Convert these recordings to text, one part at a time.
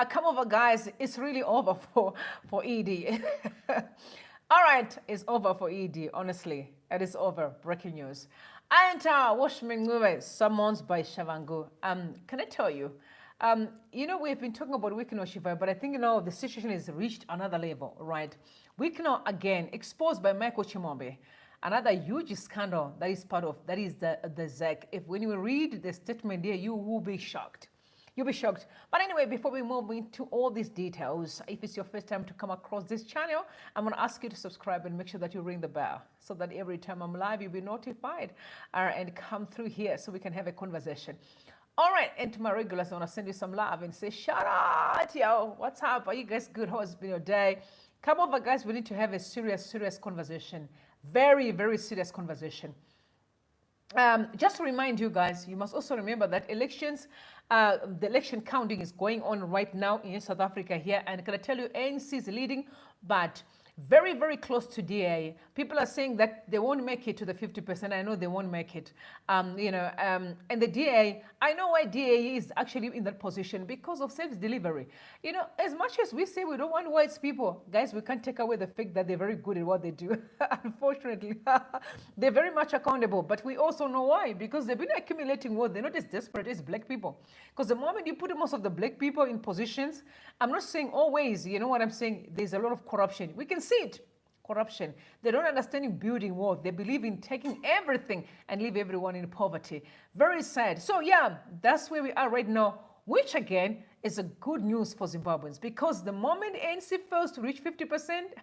Come over, guys. It's really over for ED. All right, it's over for ED, honestly. It is over. Breaking news. And Welshman Ncube summoned by Tshabangu. Can I tell you? We've been talking about Wicknell Shiva, but I think, the situation has reached another level, right? Wicknell, again, exposed by Michael Chimombe. Another huge scandal that is the ZEC. When you read the statement there, you will be shocked. You'll be shocked. But anyway, before we move into all these details, if it's your first time to come across this channel, I'm going to ask you to subscribe and make sure that you ring the bell so that every time I'm live, you'll be notified and come through here so we can have a conversation. All right, and to my regulars, I want to send you some love and say, shout out, yo, what's up? Are you guys good? How has been your day? Come over, guys. We need to have a serious conversation. Very, very serious conversation. Just to remind you guys, you must also remember that elections, the election counting is going on right now in South Africa here. And can I tell you, ANC is leading, but very, very close to DA. People are saying that they won't make it to the 50%. I know they won't make it. And the DA, I know why DA is actually in that position because of self-delivery. As much as we say we don't want white people, guys, we can't take away the fact that they're very good at what they do. Unfortunately, they're very much accountable. But we also know why, because they've been accumulating wealth. They're not as desperate as black people. Because the moment you put most of the black people in positions, I'm not saying always, you know what I'm saying? There's a lot of corruption. We can see it. Corruption. They don't understand in building wealth. They believe in taking everything and leave everyone in poverty. Very sad. So yeah, that's where we are right now, which again is a good news for Zimbabweans, because the moment ANC fails to reach 50%,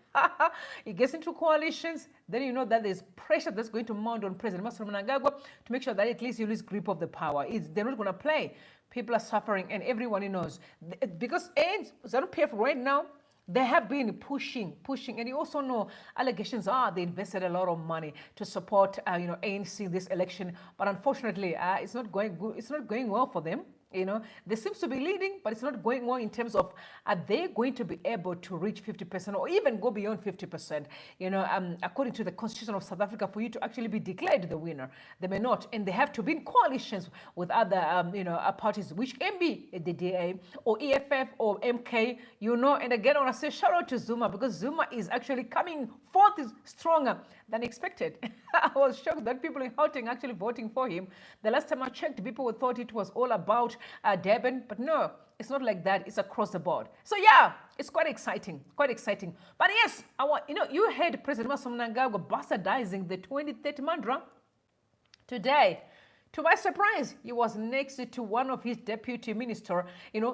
it gets into coalitions, then you know that there's pressure that's going to mount on President Mnangagwa to make sure that at least you lose grip of the power. They're not going to play. People are suffering, and everyone knows. Because ANC, ZANU-PF right now, they have been pushing, and you also know allegations are they invested a lot of money to support, ANC this election, but unfortunately, it's not going good. It's not going well for them. They seems to be leading, but it's not going well in terms of are they going to be able to reach 50% or even go beyond 50%? According to the Constitution of South Africa, for you to actually be declared the winner, they may not, and they have to be in coalitions with other, parties, which can be the DA or EFF or MK, And again, I want to say shout out to Zuma, because Zuma is actually coming forth stronger than expected. I was shocked that people in Gauteng actually voting for him. The last time I checked, people thought it was all about Durban, but no, it's not like that. It's across the board. So yeah, it's quite exciting, But yes, you heard President Mnangagwa bastardizing the 2030 mantra today. To my surprise, he was next to one of his deputy minister,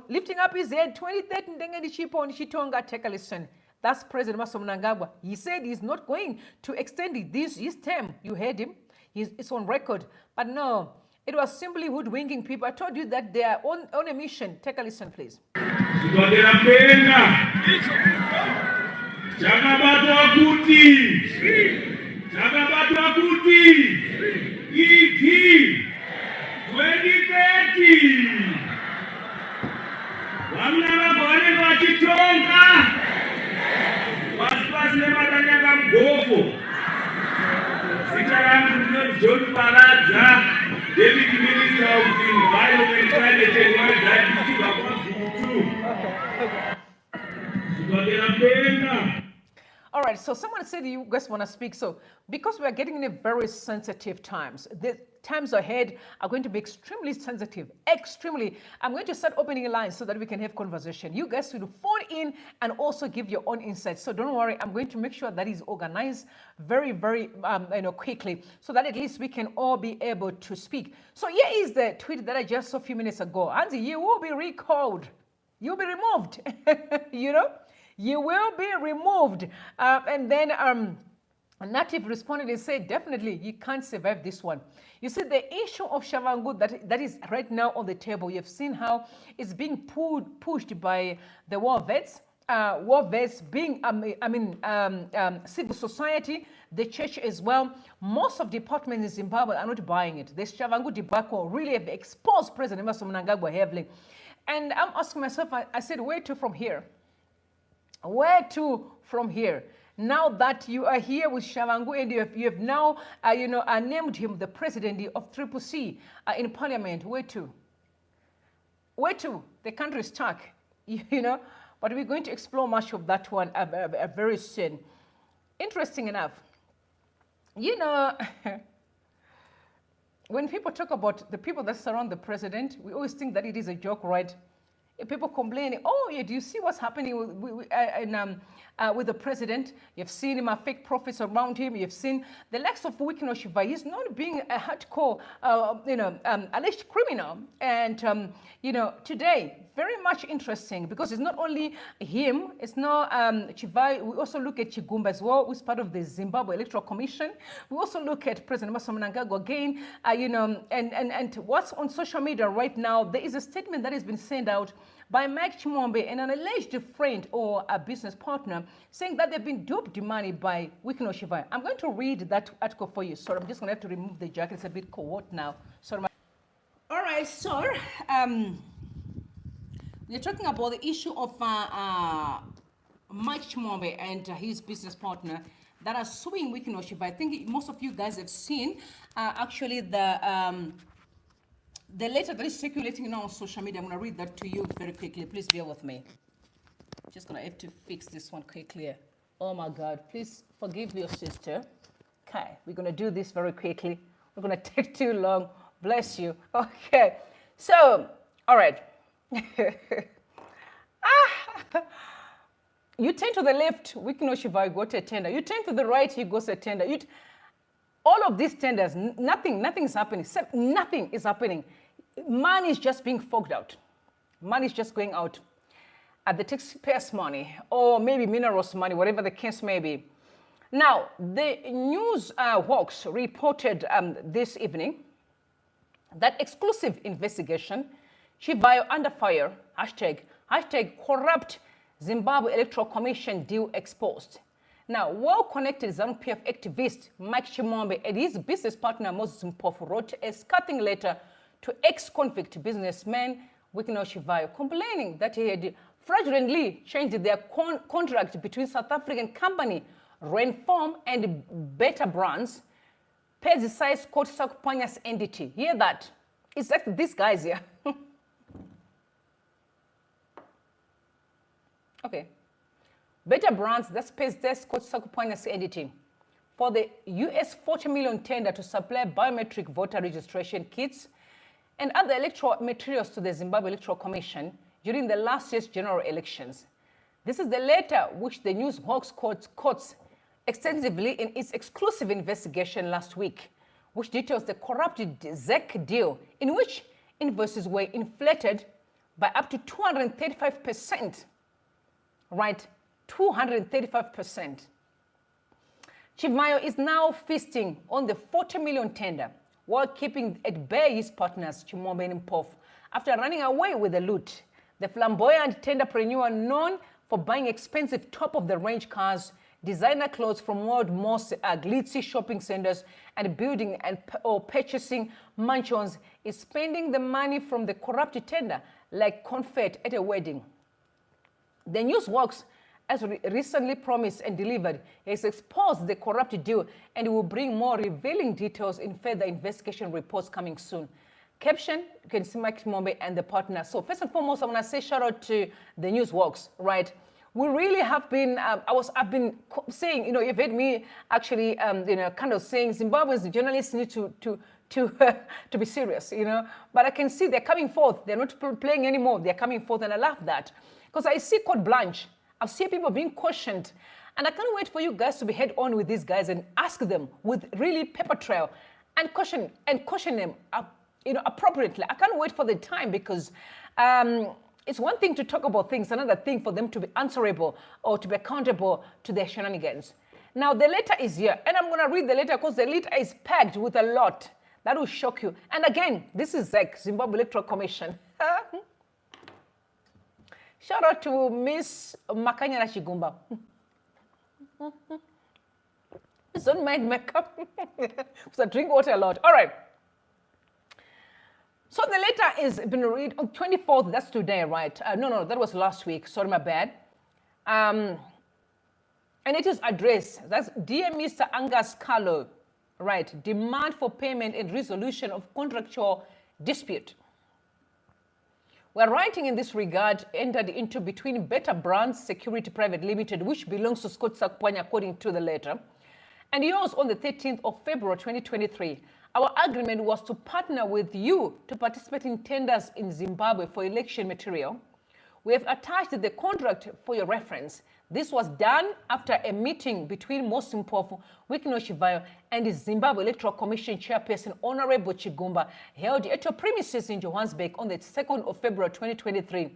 lifting up his head, 2030 ndengeni chipo nishitonga, take a listen. That's President Mnangagwa. He said he's not going to extend his term. You heard him. It's on record. But no, it was simply hoodwinking people. I told you that they are on a mission. Take a listen, please. David Minister of Environment, Climate and All right, so someone said you guys want to speak. So because we are getting in a very sensitive times, the times ahead are going to be extremely sensitive, extremely. I'm going to start opening lines so that we can have conversation. You guys will phone in and also give your own insights. So don't worry, I'm going to make sure that is organized very, very quickly, so that at least we can all be able to speak. So here is the tweet that I just saw a few minutes ago. Andy, you will be recalled. You'll be removed. You will be removed. And then a native responded and said, definitely, you can't survive this one. You see, the issue of Tshabangu that is right now on the table, you've seen how it's being pushed by the war vets being, civil society, the church as well. Most of the departments in Zimbabwe are not buying it. This Tshabangu debacle really have exposed President Mnangagwa heavily. And I'm asking myself, I said, where to from here? Where to from here? Now that you are here with Tshabangu and you have now, named him the president of CCC in Parliament, where to? Where to? The country is stuck. you know, but we're going to explore much of that one very soon. Interesting enough, you know, when people talk about the people that surround the president, we always think that it is a joke, right? People complaining, oh, yeah, do you see what's happening with the president? You've seen him, fake prophets around him. You've seen the likes of Wicknell. He's not being a hardcore, alleged criminal. And, you know, today, very much interesting because it's not only him, it's not Chivai. We also look at Chimombe as well, who's part of the Zimbabwe Electoral Commission. We also look at President Mnangagwa again, you know, and what's on social media right now. There is a statement that has been sent out by Mike Chimombe and an alleged friend or a business partner saying that they've been duped money by Wicknell. I'm going to read that article for you. Sorry, I'm just going to have to remove the jacket. It's a bit cold now. Sorry. All right, so we're talking about the issue of Mike Chimombe and his business partner that are suing Wicknell. I think most of you guys have seen actually the letter that is circulating now on social media. I'm going to read that to you very quickly. Please bear with me. Just going to have to fix this one quickly. Oh my God. Please forgive your sister. Okay. We're going to do this very quickly. We're going to take too long. Bless you. Okay. So, all right. You turn to the left, Wicknell Shivai got a tender. You turn to the right, he goes a tender. All of these tenders, nothing is happening. Nothing is happening. Money is just being forked out. Money is just going out at the taxpayers' money or maybe minerals money, whatever the case may be. Now, the news hawks reported this evening that exclusive investigation, Chivayo under fire, hashtag corrupt Zimbabwe Electoral Commission deal exposed. Now, well-connected ZANU-PF activist Mike Chimombe and his business partner Moses Mpofu wrote a scathing letter to ex-convict businessman Wicknell Shivayo, complaining that he had fraudulently changed their contract between South African company Rainform and Better Brands, Pezisai's Court Sakupanyas entity. Hear that? It's like these guys here. Okay. Better Brands, that's Pezisai's Court Sakupanyas entity, for the US 40 million tender to supply biometric voter registration kits and other electoral materials to the Zimbabwe Electoral Commission during the last year's general elections. This is the letter which the news hawks quotes extensively in its exclusive investigation last week, which details the corrupted ZEC deal in which invoices were inflated by up to 235%. Right, 235%. Chivayo is now feasting on the 40 million tender while keeping at bay his partners Chimombe and Mpofu after running away with the loot. The flamboyant tenderpreneur, known for buying expensive top-of-the-range cars, designer clothes from world most glitzy shopping centers and building or purchasing mansions, is spending the money from the corrupted tender like confetti at a wedding. The news works, as recently promised and delivered, has exposed the corrupt deal and will bring more revealing details in further investigation reports coming soon. Caption, you can see Mike Chimombe and the partner. So first and foremost, I want to say shout out to the news works, right? We really have been, I've been saying, you know, you've heard me actually, you know, kind of saying Zimbabweans journalists need to be serious, you know. But I can see they're coming forth. They're not playing anymore. They're coming forth, and I love that. Because I see carte blanche. I've seen people being cautioned. And I can't wait for you guys to be head on with these guys and ask them with really paper trail and caution them you know, appropriately. I can't wait for the time because it's one thing to talk about things, another thing for them to be answerable or to be accountable to their shenanigans. Now, the letter is here, and I'm going to read the letter because the letter is packed with a lot that will shock you. And again, this is ZEC, Zimbabwe Electoral Commission. Shout out to Miss Makanyana Shigumba. Don't mind makeup. So drink water a lot. All right. So the letter is been read on 24th. That's today, right? No, that was last week. Sorry, my bad. And it is addressed. That's Dear Mr. Angus Carlo, right? Demand for payment and resolution of contractual dispute. We're writing in this regard entered into between Better Brands Security Private Limited, which belongs to Scott Sakpwanya according to the letter, and yours on the 13th of February 2023. Our agreement was to partner with you to participate in tenders in Zimbabwe for election material. We have attached the contract for your reference. This was done after a meeting between Mosimpofu, Wicknell, and the Zimbabwe Electoral Commission Chairperson Honorable Chigumba, held at your premises in Johannesburg on the 2nd of February 2023.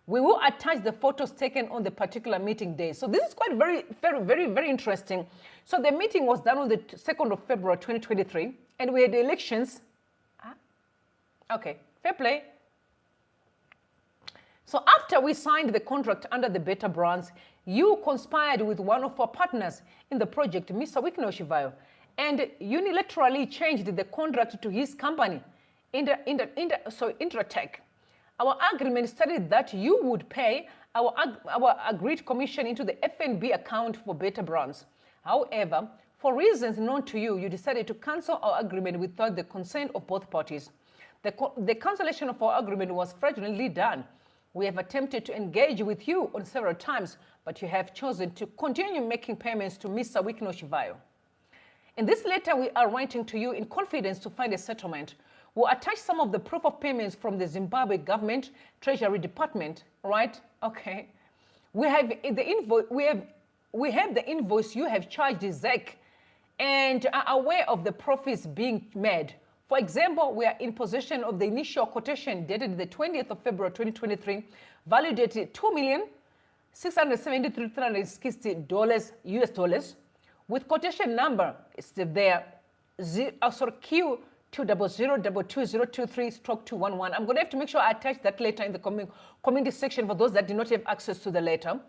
We will attach the photos taken on the particular meeting day. So this is quite very interesting. So the meeting was done on the 2nd of February 2023, and we had the elections. Okay, fair play. So after we signed the contract under the Better Brands, you conspired with one of our partners in the project, Mr. Wicknell, and unilaterally changed the contract to his company, Intratech. Our agreement stated that you would pay our agreed commission into the FNB account for Better Brands. However, for reasons known to you, you decided to cancel our agreement without the consent of both parties. The cancellation of our agreement was fraudulently done. We have attempted to engage with you on several times, but you have chosen to continue making payments to Mr. Wicknell. In this letter, we are writing to you in confidence to find a settlement. We'll attach some of the proof of payments from the Zimbabwe government Treasury Department, right? Okay. We have the invoice. We have the invoice you have charged ZEC, and are aware of the profits being made. For example, we are in possession of the initial quotation dated the 20th of February 2023, valued at $2,673,360 US dollars, with quotation number, it's there, Q2002223/211. I'm going to have to make sure I attach that later in the community section for those that do not have access to the letter.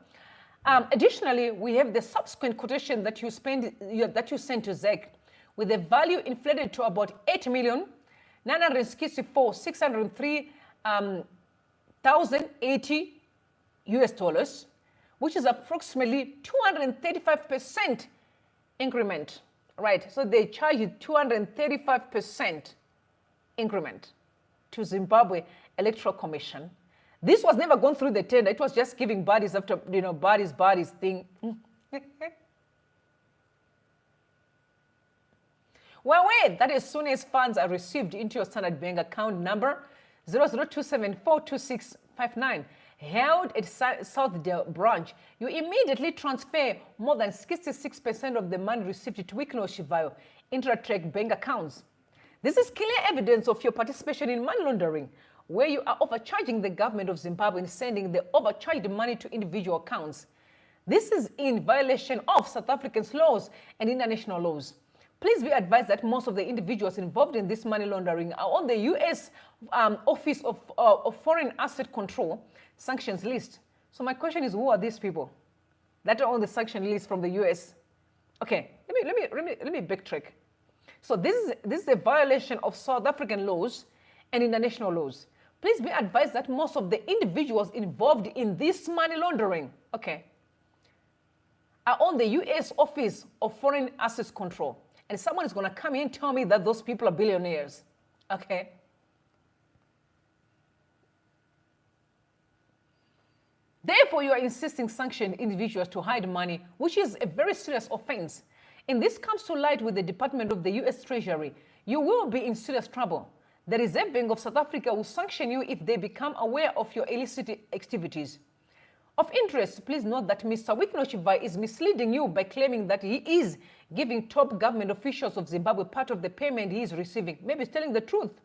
Additionally, we have the subsequent quotation that you sent to ZEC, with the value inflated to about $8,964,603,080 US dollars, which is approximately 235% increment, right? So they charge you 235% increment to Zimbabwe Electoral Commission. This was never gone through the tender. It was just giving bodies after, bodies thing. We're aware that as soon as funds are received into your Standard Bank account number 0027426559, held at Southdale branch, you immediately transfer more than 66% of the money received to Wicknell Intratech bank accounts. This is clear evidence of your participation in money laundering, where you are overcharging the government of Zimbabwe and sending the overcharged money to individual accounts. This is in violation of South African's laws and international laws. Please be advised that most of the individuals involved in this money laundering are on the U.S. Office of Foreign Asset Control sanctions list. So my question is, who are these people that are on the sanction list from the U.S.? Okay, let me backtrack. So this is a violation of South African laws and international laws. Please be advised that most of the individuals involved in this money laundering, okay, are on the U.S. Office of Foreign Assets Control. And someone is going to come in and tell me that those people are billionaires, okay? Therefore, you are insisting sanctioned individuals to hide money, which is a very serious offense. And this comes to light with the Department of the U.S. Treasury. You will be in serious trouble. The Reserve Bank of South Africa will sanction you if they become aware of your illicit activities. Of interest, please note that Mr. Wicknell is misleading you by claiming that he is giving top government officials of Zimbabwe part of the payment he is receiving. Maybe he's telling the truth.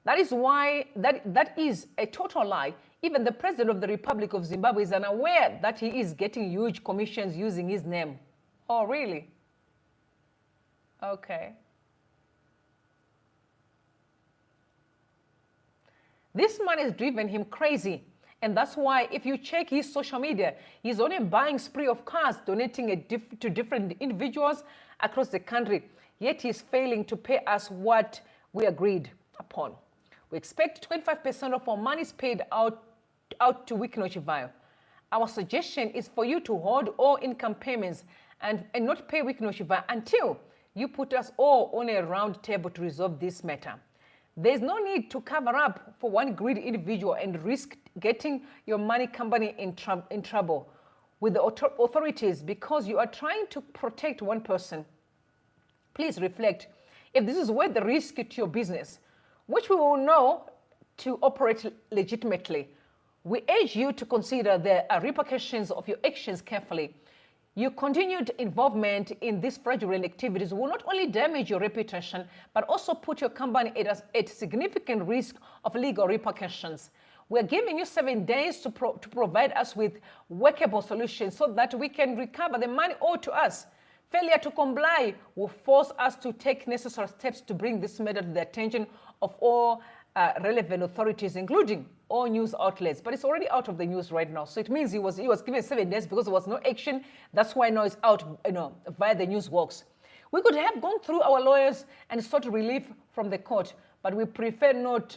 That is why that is a total lie. Even the President of the Republic of Zimbabwe is unaware that he is getting huge commissions using his name. Oh, really? Okay. This man has driven him crazy. And that's why if you check his social media, he's on a buying spree of cars, donating to different individuals across the country. Yet he's failing to pay us what we agreed upon. We expect 25% of our monies paid out to Wicknell. Our suggestion is for you to hold all income payments and not pay Wicknell until you put us all on a round table to resolve this matter. There's no need to cover up for one greedy individual and risk getting your money company in trouble with the authorities because you are trying to protect one person. Please reflect if this is worth the risk to your business, which we will know to operate legitimately. We urge you to consider the repercussions of your actions carefully. Your continued involvement in these fraudulent activities will not only damage your reputation, but also put your company at significant risk of legal repercussions. We're giving you 7 days to provide us with workable solutions so that we can recover the money owed to us. Failure to comply will force us to take necessary steps to bring this matter to the attention of all relevant authorities, including all news outlets. But it's already out of the news right now. So it means he was given 7 days because there was no action. That's why now it's out, via the news walks. We could have gone through our lawyers and sought relief from the court, but we prefer not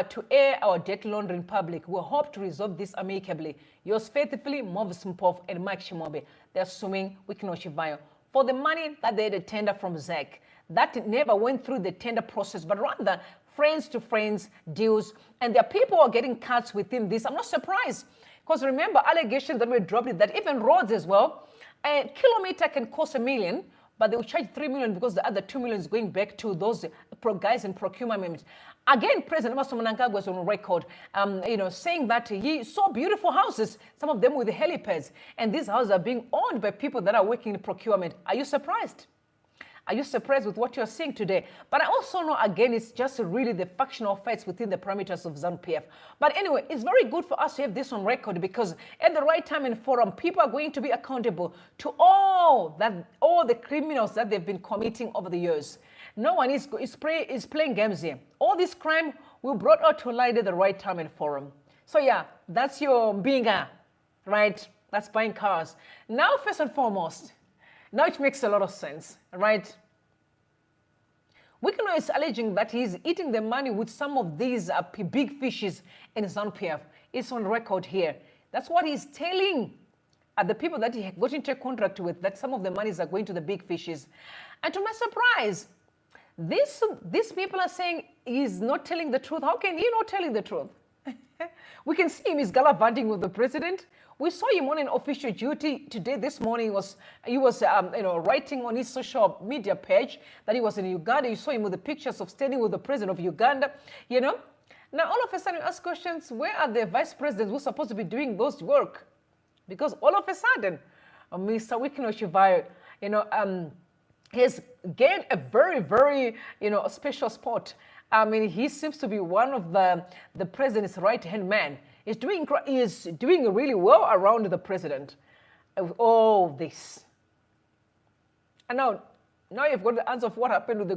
to air our debt laundering public. We hope to resolve this amicably. Yours faithfully, Moses Mpov and Mike Chimombe. They're suing Wicknell for the money that they had a tender from ZAC. That never went through the tender process, but rather friends to friends deals, and there are people who are getting cuts within this. I'm not surprised, because remember allegations that were dropped that even roads as well, a kilometer can cost $1 million, but they will charge $3 million because the other $2 million is going back to those guys in procurement. Again, President Mnangagwa was on record, saying that he saw beautiful houses, some of them with the helipads, and these houses are being owned by people that are working in procurement. Are you surprised? Are you surprised with what you're seeing today? But I also know, again, it's just really the factional fights within the parameters of ZANU-PF. But anyway, it's very good for us to have this on record because at the right time and forum, people are going to be accountable to all the criminals that they've been committing over the years. No one is playing games here. All this crime will be brought out to light at the right time and forum. So yeah, that's your binga, right? That's buying cars. Now, first and foremost, now it makes a lot of sense, right? Wicknell is alleging that he's eating the money with some of these big fishes in ZANU-PF. It's on record here. That's what he's telling the people that he got into a contract with, that some of the monies are going to the big fishes. And to my surprise, these people are saying he's not telling the truth. How can he not telling the truth? We can see him, he's gallivanting with the president. We saw him on an official duty today. This morning, he was writing on his social media page that he was in Uganda. You saw him with the pictures of standing with the president of Uganda. Now all of a sudden, you ask questions: where are the vice presidents who are supposed to be doing those work? Because all of a sudden, Mr. Wicknell has gained a very, very special spot. I mean, he seems to be one of the president's right-hand man. He's doing really well around the president with all this. And now you've got the answer of what happened with the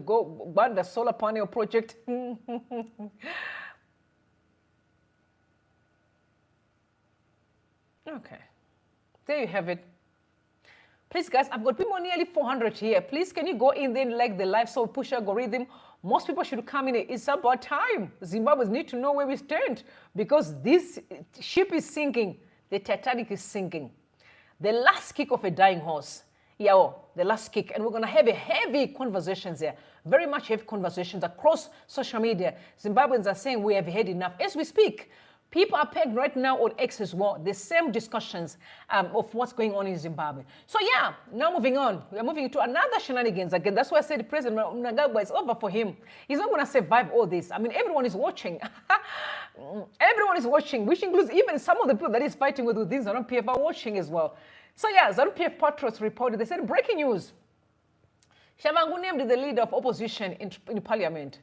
Banda solar panel project. Okay, there you have it. Please, guys, I've got people nearly 400 here. Please, can you go in there and like the live so push algorithm? Most people should come in. It's about time. Zimbabweans need to know where we stand because this ship is sinking. The Titanic is sinking. The last kick of a dying horse. Yeah, the last kick. And we're going to have a heavy conversations here. Very much heavy conversations across social media. Zimbabweans are saying we have had enough. As we speak, people are pegged right now on X as well, the same discussions of what's going on in Zimbabwe. So yeah, now moving on. We are moving to another shenanigans again. That's why I said President Mnangagwa is over for him. He's not going to survive all this. I mean, everyone is watching. Everyone is watching, which includes even some of the people that he's fighting with within ZANU-PF are watching as well. So yeah, ZANU-PF patriots reported, they said, breaking news. Tshabangu named the leader of opposition in parliament.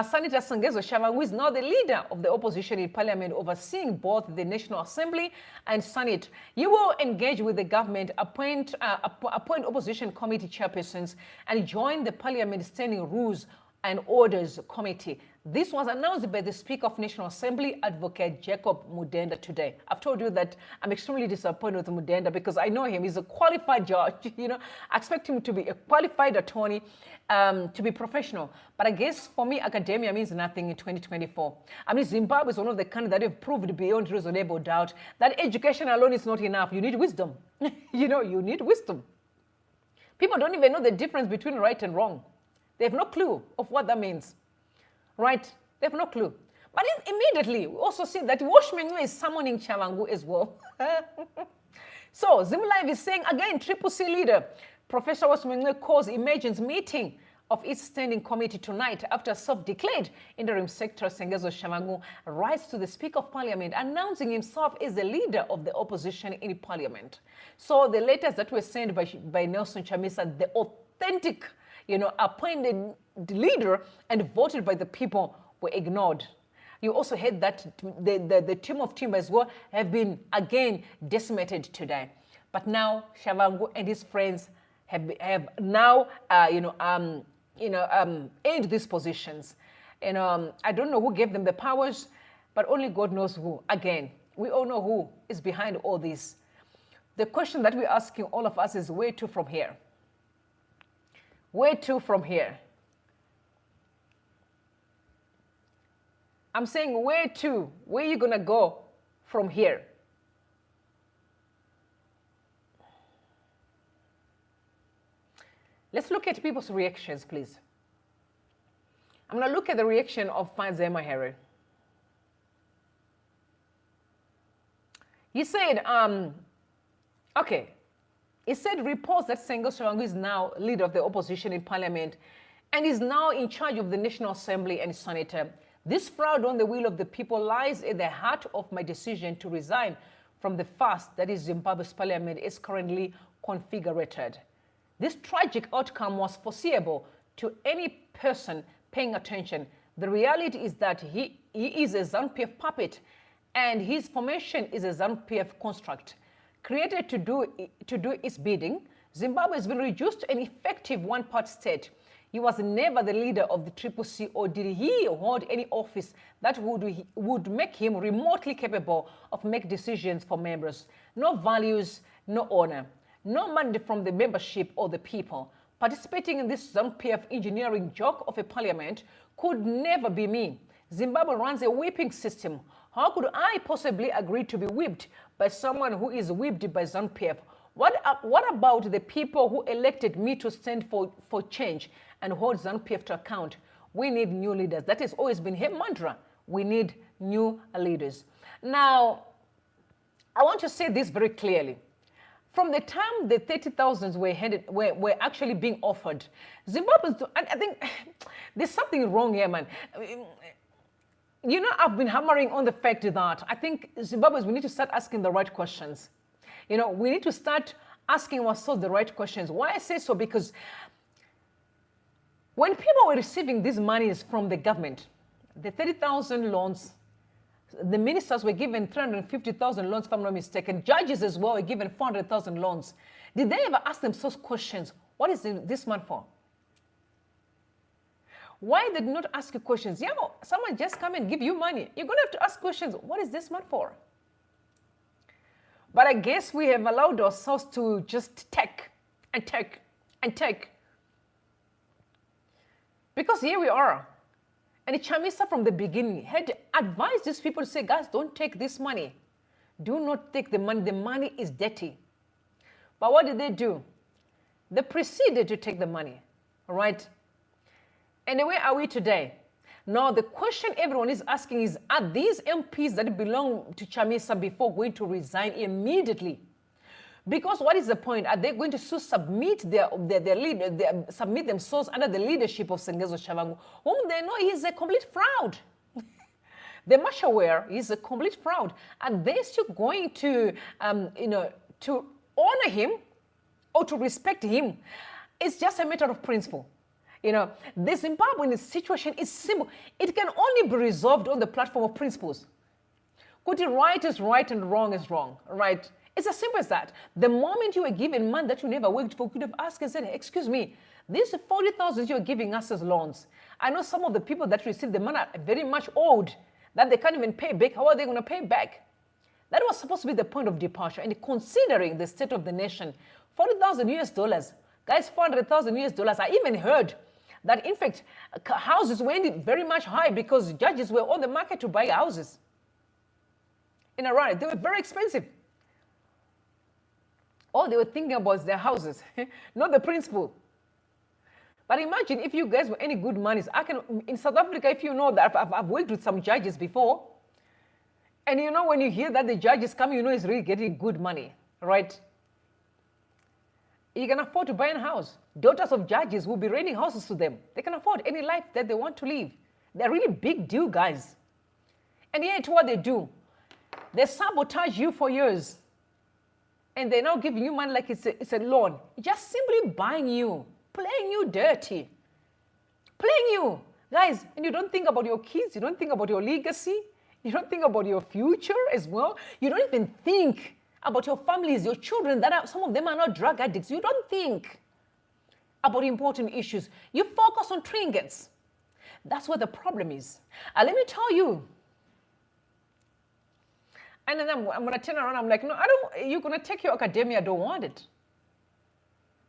Senator Tshabangu is now the leader of the opposition in parliament, overseeing both the National Assembly and Senate. You will engage with the government, appoint opposition committee chairpersons, and join the Parliament Standing Rules and Orders Committee. This was announced by the Speaker of National Assembly, Advocate Jacob Mudenda, today. I've told you that I'm extremely disappointed with Mudenda because I know him. He's a qualified judge. I expect him to be a qualified attorney, to be professional. But I guess for me, academia means nothing in 2024. I mean, Zimbabwe is one of the countries that have proved beyond reasonable doubt that education alone is not enough. You need wisdom. You need wisdom. People don't even know the difference between right and wrong. They have no clue of what that means. right? They have no clue. But immediately, we also see that Welshman is summoning Tshabangu as well. So, Zimlive is saying, again, Triple C leader, Professor Welshman calls emergence meeting of its standing committee tonight after self-declared interim secretary Sengezo Tshabangu writes to the Speaker of Parliament announcing himself as the leader of the opposition in Parliament. So the letters that were sent by Nelson Chamisa, the authentic, appointed leader and voted by the people, were ignored. You also heard that the team of team as well have been again decimated today. But now Tshabangu and his friends have now earned these positions. I don't know who gave them the powers, but only God knows who. Again, we all know who is behind all this. The question that we're asking all of us is, where to from here? Where to from here? I'm saying where to? Where are you going to go from here? Let's look at people's reactions, please. I'm going to look at the reaction of Fanzema Harry. He said, okay. He said reports that Sengezo Tshabangu is now leader of the opposition in Parliament and is now in charge of the National Assembly and Senator. This fraud on the will of the people lies at the heart of my decision to resign from the fast that is Zimbabwe's Parliament is currently configured. This tragic outcome was foreseeable to any person paying attention. The reality is that he is a ZANU-PF puppet and his formation is a ZANU-PF construct. Created to do its bidding, Zimbabwe has been reduced to an effective one-part state. He was never the leader of the Triple C, or did he hold any office that would make him remotely capable of making decisions for members. No values, no honor, no money from the membership or the people. Participating in this ZANU-PF engineering joke of a parliament could never be me. Zimbabwe runs a whipping system. How could I possibly agree to be whipped by someone who is whipped by ZANU-PF? What about the people who elected me to stand for change and hold ZANU-PF to account? We need new leaders. That has always been her mantra. We need new leaders. Now, I want to say this very clearly. From the time the 30,000s were actually being offered, Zimbabweans, I think there's something wrong here, man. I've been hammering on the fact that I think Zimbabweans, we need to start asking the right questions. We need to start asking ourselves the right questions. Why I say so? Because when people were receiving these monies from the government, the 30,000 loans, the ministers were given 350,000 loans, if I'm not mistaken. Judges as well were given 400,000 loans. Did they ever ask themselves questions? What is this man for? Why they did not ask you questions? Someone just come and give you money. You're going to have to ask questions. What is this man for? But I guess we have allowed ourselves to just take and take and take. Because here we are. And Chamisa from the beginning had advised these people to say, guys, don't take this money. Do not take the money. The money is dirty. But what did they do? They proceeded to take the money. All right? And where are we today? Now, the question everyone is asking is, are these MPs that belong to Chamisa before going to resign immediately? Because what is the point? Are they going to submit submit themselves under the leadership of Sengezo Tshabangu, whom they know is a complete fraud? They're much aware he's a complete fraud. And they're still going to, to honor him or to respect him. It's just a matter of principle. The Zimbabwean situation is simple. It can only be resolved on the platform of principles. Right is right and wrong is wrong, right? It's as simple as that. The moment you were given money that you never worked for, you could have asked and said, excuse me, these 40,000 you're giving us as loans. I know some of the people that receive the money are very much old, that they can't even pay back. How are they going to pay back? That was supposed to be the point of departure. And considering the state of the nation, 40,000 US dollars, guys, 400,000 US dollars, I even heard that, in fact, houses went very much high because judges were on the market to buy houses. In Iran, they were very expensive. All they were thinking about is their houses, not the principle. But imagine if you guys were any good monies. In South Africa, if you know that, I've worked with some judges before. And you know, when you hear that the judge is coming, you know he's really getting good money, right? You can afford to buy a house. Daughters of judges will be renting houses to them. They can afford any life that they want to live. They're really big deal, guys. And yet what they do, they sabotage you for years. And they're now giving you money like it's a loan. Just simply buying you, playing you dirty. Playing you. Guys, and you don't think about your kids. You don't think about your legacy. You don't think about your future as well. You don't even think about your families, your children, some of them are not drug addicts. You don't think about important issues. You focus on trinkets. That's where the problem is. Let me tell you. And then I'm going to turn around. I'm like, no, you're going to take your academia. I don't want it.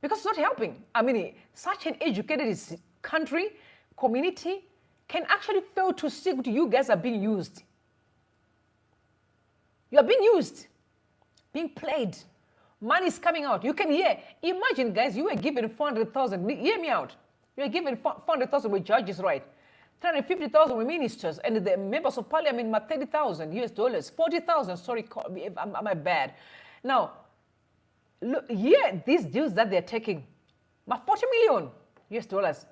Because it's not helping. I mean, such an educated country, community, can actually fail to see what you guys are being used. You are being used. Being played. Money is coming out. You can hear. Imagine, guys, you were given 400,000. Hear me out. You were given 400,000 with judges, right? 350,000 with ministers, and the members of parliament were $30,000 US, 40,000. Sorry, am I bad? Now, look, here these deals that they're taking, but 40 million US.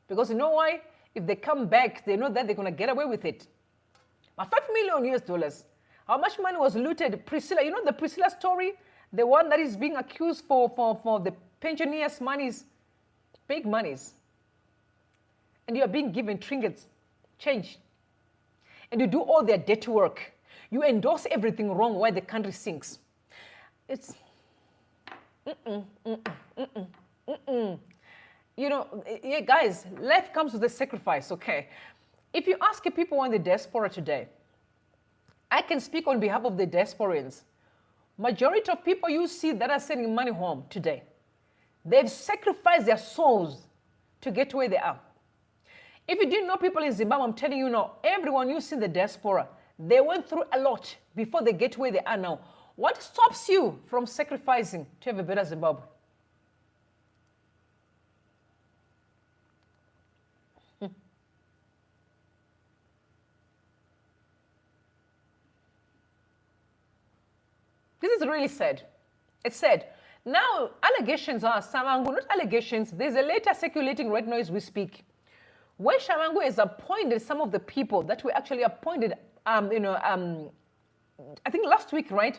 Because you know why? If they come back, they know that they're going to get away with it. But 5 million US. How much money was looted? Priscilla, you know the Priscilla story? The one that is being accused for the pensioners' monies, big monies. And you are being given trinkets, change. And you do all their dirty work. You endorse everything wrong while the country sinks. It's, You know, yeah, guys, life comes with a sacrifice, okay? If you ask people in the diaspora today, I can speak on behalf of the diasporans. Majority of people you see that are sending money home today, they've sacrificed their souls to get to where they are. If you didn't know people in Zimbabwe, I'm telling you now, everyone you see in the diaspora, they went through a lot before they get to where they are now. What stops you from sacrificing to have a better Zimbabwe? This is really sad. It's sad. Now, allegations are Tshabangu, not allegations. There's a letter circulating right now as we speak, where Tshabangu has appointed some of the people that were actually appointed, I think last week, right,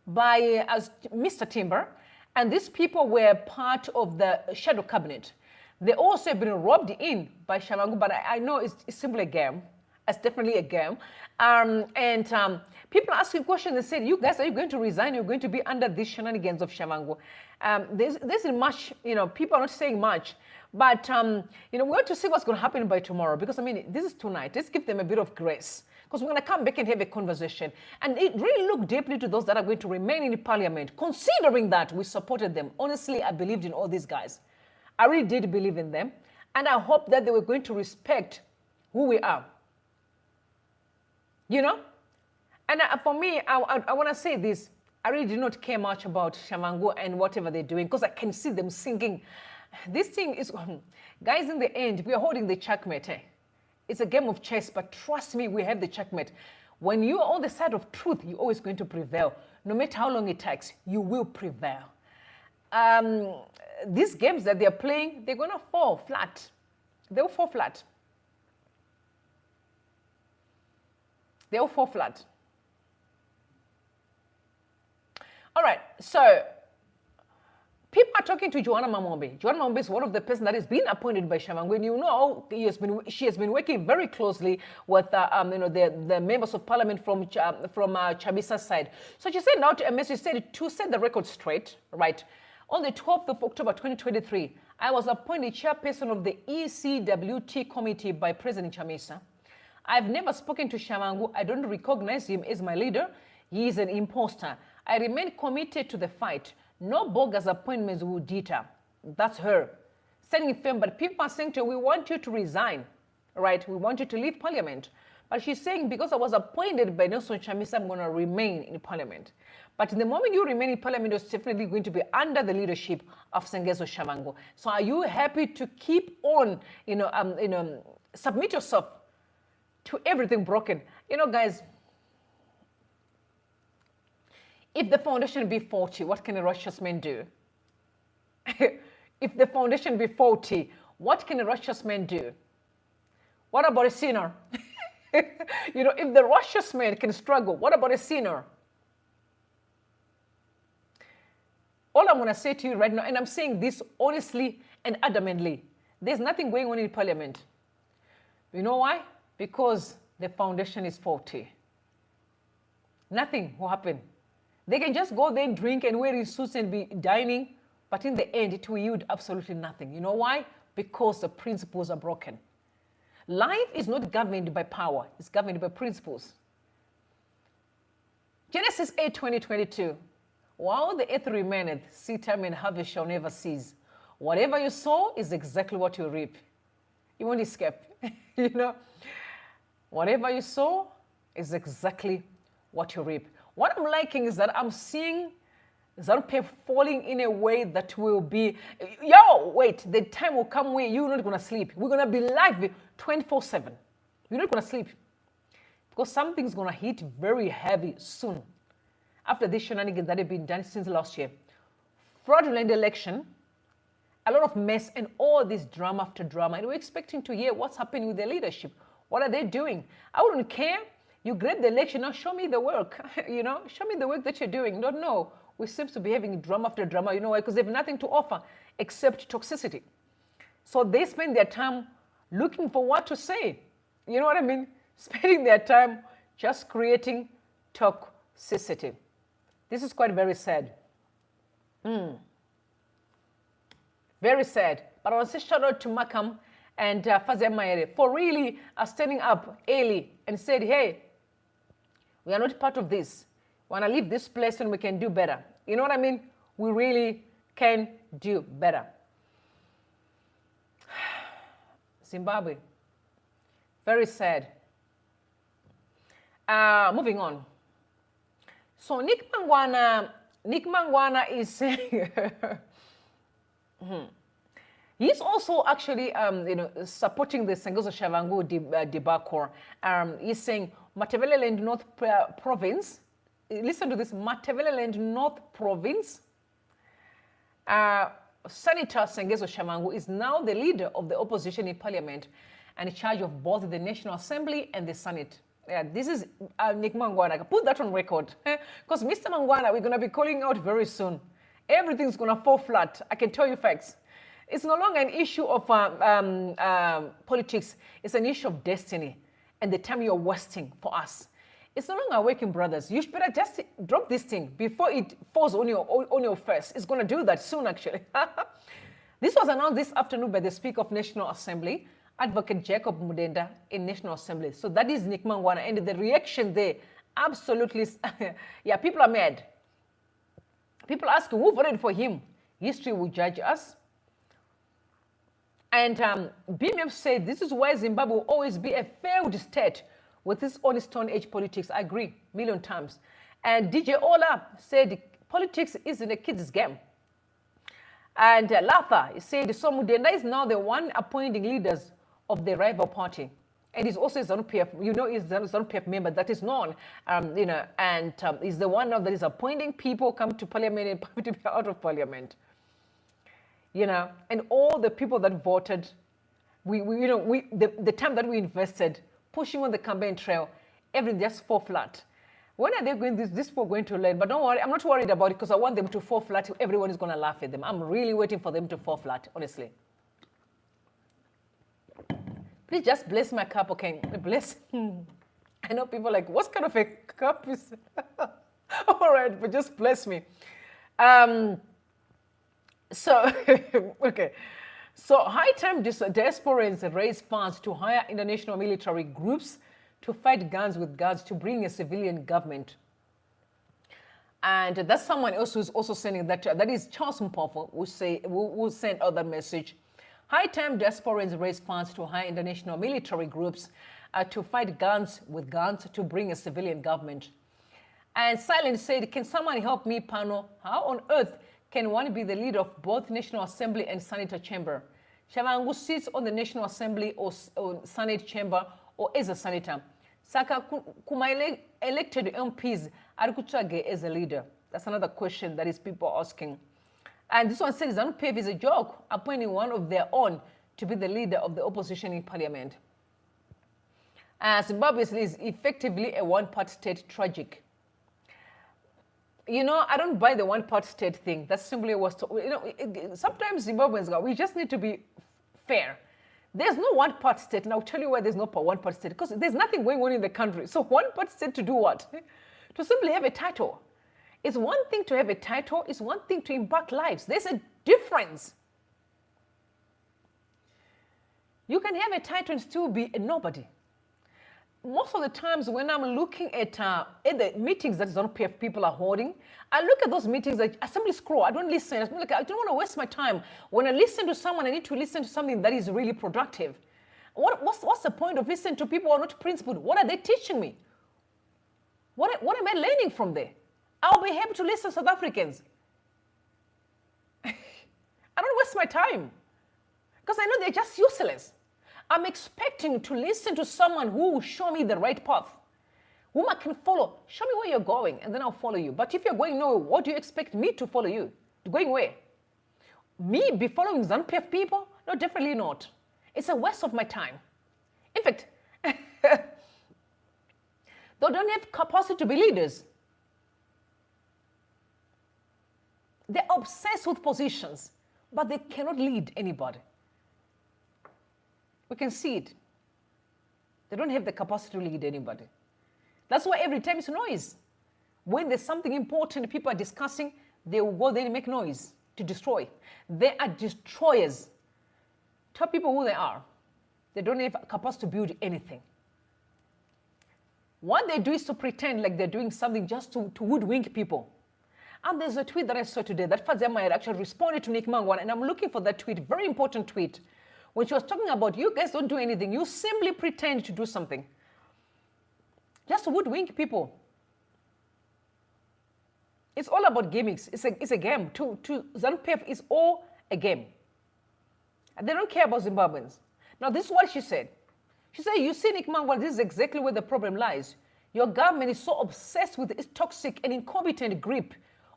by as Mr. Timber, and these people were part of the shadow cabinet. They also have been robbed in by Tshabangu, but I know it's simply a game. It's definitely a game. People asking questions and said, you guys, are you going to resign? You're going to be under these shenanigans of Tshabangu. There isn't much, people are not saying much. But, we want to see what's going to happen by tomorrow. Because, I mean, this is tonight. Let's give them a bit of grace. Because we're going to come back and have a conversation. And it really look deeply to those that are going to remain in the parliament. Considering that we supported them. Honestly, I believed in all these guys. I really did believe in them. And I hope that they were going to respect who we are. And for me, I want to say this. I really do not care much about Tshabangu and whatever they're doing because I can see them sinking. This thing is, guys, in the end, we are holding the checkmate. It's a game of chess, but trust me, we have the checkmate. When you are on the side of truth, you're always going to prevail. No matter how long it takes, you will prevail. These games that they're playing, they're going to fall flat. They'll fall flat. They'll fall flat. All right, so people are talking to Joanna Mamombe. Joanna Mamombe is one of the person that has been appointed by Tshabangu. And you know, she has been working very closely with the members of parliament from Chabisa's side. So she sent out a message, said to set the record straight, right? On the 12th of October 2023, I was appointed chairperson of the ECWT committee by President Chamisa. I've never spoken to Tshabangu. I don't recognize him as my leader. He is an imposter. I remain committed to the fight. No bogus appointments will deter. That's her. Standing firm, but people are saying to her, we want you to resign, right? We want you to leave parliament. But she's saying, because I was appointed by Nelson Chamisa, I'm going to remain in Parliament. But the moment you remain in Parliament, it's definitely going to be under the leadership of Sengezo Tshabangu. So are you happy to keep on, submit yourself to everything broken? Guys, if the foundation be faulty, what can a righteous man do? If the foundation be faulty, what can a righteous man do? What about a sinner? If the righteous man can struggle, what about a sinner? All I'm going to say to you right now, and I'm saying this honestly and adamantly, there's nothing going on in Parliament. You know why? Because the foundation is faulty. Nothing will happen. They can just go there and drink and wear suits and be dining, but in the end, it will yield absolutely nothing. You know why? Because the principles are broken. Life is not governed by power, it's governed by principles. Genesis 8:20-22. While the earth remaineth, seed time and harvest shall never cease. Whatever you sow is exactly what you reap. You won't escape. Whatever you sow is exactly what you reap. What I'm liking is that I'm seeing ZANU-PF falling in a way that will be, the time will come where you're not going to sleep. We're going to be live 24/7. You're not going to sleep. Because something's going to hit very heavy soon. After this shenanigans that have been done since last year. Fraudulent election, a lot of mess, and all this drama after drama. And we're expecting to hear what's happening with their leadership. What are they doing? I wouldn't care. You grab the election, now show me the work. Show me the work that you're doing. No. We seem to be having drama after drama. You know why? Because they have nothing to offer except toxicity. So they spend their time looking for what to say. You know what I mean? Spending their time just creating toxicity. This is quite very sad. Very sad. But I want to say shout out to Makam and Fazia Maere for really standing up early and said, hey, we are not part of this. We want to leave this place and we can do better. You know what I mean? We really can do better. Zimbabwe. Very sad. Moving on. So Nick Mangwana is saying, he's also actually, supporting the Sengezo Tshabangu debacle. He's saying Matabeleland North Province. Listen to this, Matabeleland North Province. Senator Sengezo Tshabangu is now the leader of the opposition in Parliament and in charge of both the National Assembly and the Senate. Yeah, this is Nick Mangwana. Put that on record. Because Mr. Mangwana, we're going to be calling out very soon. Everything's going to fall flat. I can tell you facts. It's no longer an issue of politics. It's an issue of destiny and the time you're wasting for us. It's no longer working, brothers. You should better just drop this thing before it falls on your face. It's going to do that soon, actually. This was announced this afternoon by the Speaker of National Assembly, Advocate Jacob Mudenda, in National Assembly. So that is Nick Mangwana. And the reaction there, absolutely, yeah, people are mad. People ask, who voted for him? History will judge us. And BMF said, this is why Zimbabwe will always be a failed state with this own Stone Age politics. I agree, million times. And DJ Ola said, politics isn't a kid's game. And Latha said, so Mudenda is now the one appointing leaders of the rival party. And he's also a ZANU-PF, he's a ZANU-PF member that is known, and he's the one now that is appointing people come to Parliament and to be out of Parliament. And all the people that voted, the time that we invested, pushing on the campaign trail, everything just fall flat. When are they going, these people going to learn? But don't worry, I'm not worried about it because I want them to fall flat. Everyone is going to laugh at them. I'm really waiting for them to fall flat, honestly. Please just bless my cup, okay? Bless. I know people are like, what kind of a cup is all right, but just bless me. Okay. So high time diasporans raise funds to hire international military groups to fight guns with guns to bring a civilian government. And that's someone else who's also sending that. That is Charles Mpofu who sent out that message. High time diasporans raise funds to hire international military groups to fight guns with guns to bring a civilian government. And Silent said, can someone help me, Pano? How on earth can one be the leader of both National Assembly and Senator Chamber? Tshabangu sits on the National Assembly or Senate Chamber or as a senator. Saka kuma elected MPs arikuchage as a leader. That's another question that is people asking. And this one says ZANU-PF is a joke, appointing one of their own to be the leader of the opposition in parliament. Zimbabwe is effectively a one-party state. Tragic. You know, I don't buy the one-party state thing. That simply was, sometimes Zimbabweans, we just need to be fair. There's no one-party state, and I'll tell you why there's no one-party state, because there's nothing going on in the country. So one-party state to do what? To simply have a title. It's one thing to have a title, it's one thing to impact lives. There's a difference. You can have a title and still be a nobody. Most of the times when I'm looking at the meetings that ZANU-PF people are holding, I look at those meetings, I simply scroll, I don't listen. I don't want to waste my time. When I listen to someone, I need to listen to something that is really productive. What's the point of listening to people who are not principled? What are they teaching me? What am I learning from there? I'll be happy to listen to South Africans. I don't waste my time because I know they're just useless. I'm expecting to listen to someone who will show me the right path, whom I can follow. Show me where you're going, and then I'll follow you. But if you're going nowhere, what do you expect me to follow you? Going where? Me be following ZANU-PF people? No, definitely not. It's a waste of my time. In fact, they don't have capacity to be leaders. They're obsessed with positions, but they cannot lead anybody. We can see it. They don't have the capacity to lead anybody. That's why every time it's noise. When there's something important people are discussing, they will go there and make noise to destroy. They are destroyers. Tell people who they are. They don't have capacity to build anything. What they do is to pretend like they're doing something just to hoodwink people. And there's a tweet that I saw today that Fazema had actually responded to Ncube, and I'm looking for that tweet, very important tweet, when she was talking about, you guys don't do anything, you simply pretend to do something. Just woodwink people. It's all about gimmicks. It's a game. To ZANU-PF is all a game. And they don't care about Zimbabweans. Now, this is what she said. She said, you see, Ncube, this is exactly where the problem lies. Your government is so obsessed with its toxic and incompetent grip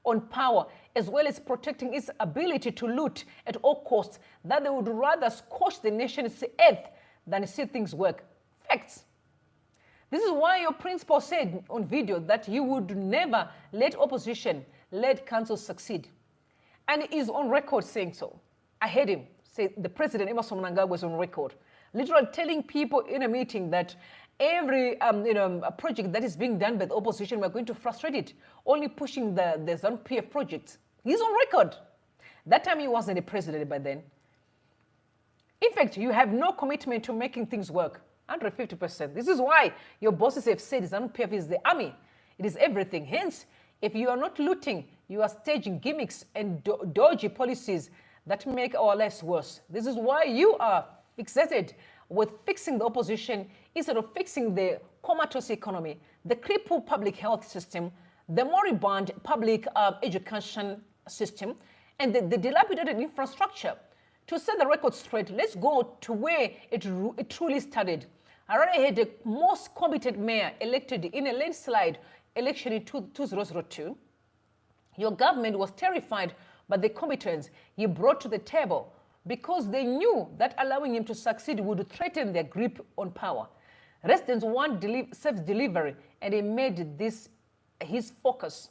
on power, as well as protecting its ability to loot at all costs, that they would rather scorch the nation's earth than see things work. Facts. This is why your principal said on video that you would never let opposition-led councils succeed. And he is on record saying so. I heard him say, the president, Emerson Mnangagwa, was on record, literally telling people in a meeting that every project that is being done by the opposition, we're going to frustrate it, only pushing the ZANU-PF projects. He's on record. That time he wasn't a president by then. In fact, you have no commitment to making things work. 150%. This is why your bosses have said ZANU-PF is the army. It is everything. Hence, if you are not looting, you are staging gimmicks and dodgy policies that make our lives worse. This is why you are fixated with fixing the opposition instead of fixing the comatose economy, the crippled public health system, the moribund public education system, and the dilapidated infrastructure. To set the record straight, let's go to where it truly started. Harare had the most competent mayor elected in a landslide election in 2002. Your government was terrified by the competence he brought to the table because they knew that allowing him to succeed would threaten their grip on power. Residents want self-delivery, and he made this his focus.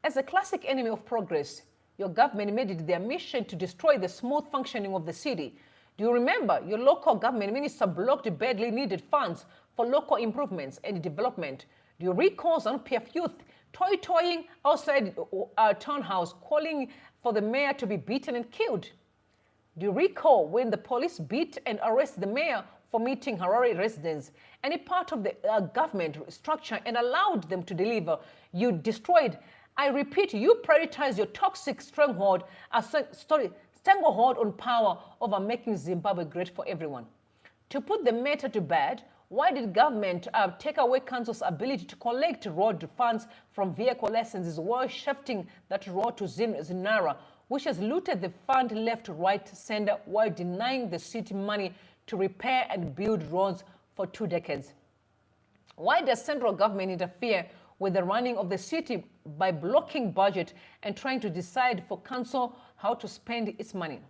As a classic enemy of progress, your government made it their mission to destroy the smooth functioning of the city. Do you remember your local government minister blocked badly needed funds for local improvements and development? Do you recall ZANU-PF youth toying outside our townhouse, calling for the mayor to be beaten and killed? Do you recall when the police beat and arrested the mayor for meeting Harare residents, any part of the government structure, and allowed them to deliver? You destroyed. I repeat, you prioritize your toxic stranglehold on power over making Zimbabwe great for everyone. To put the matter to bed, Why did government take away council's ability to collect road funds from vehicle licenses while shifting that road to Zinara, which has looted the fund left, right, center, while denying the city money to repair and build roads for 2 decades? Why does central government interfere with the running of the city by blocking budget and trying to decide for council how to spend its money?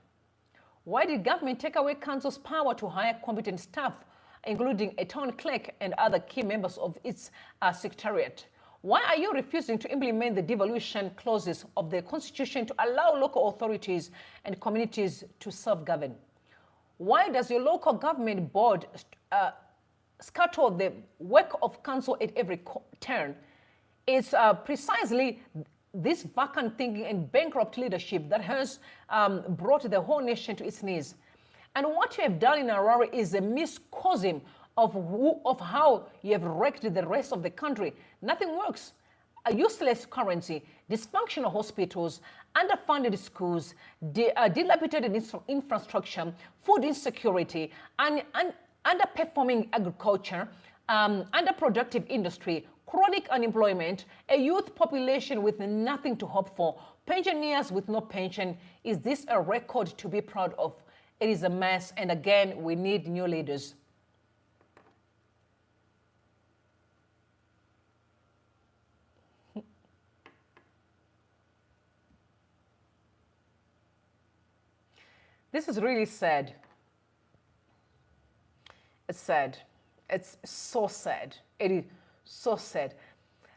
Why did government take away council's power to hire competent staff, including a town clerk and other key members of its secretariat? Why are you refusing to implement the devolution clauses of the constitution to allow local authorities and communities to self-govern? Why does your local government board scuttle the work of council at every turn? It's precisely this vacant thinking and bankrupt leadership that has brought the whole nation to its knees. And what you have done in Harare is a miscosm of how you have wrecked the rest of the country. Nothing works. A useless currency, dysfunctional hospitals, underfunded schools, dilapidated infrastructure, food insecurity, and underperforming agriculture, underproductive industry, chronic unemployment, a youth population with nothing to hope for, pensioners with no pension. Is this a record to be proud of? It is a mess, and again, we need new leaders. This is really sad. It's sad. It's so sad. It is so sad.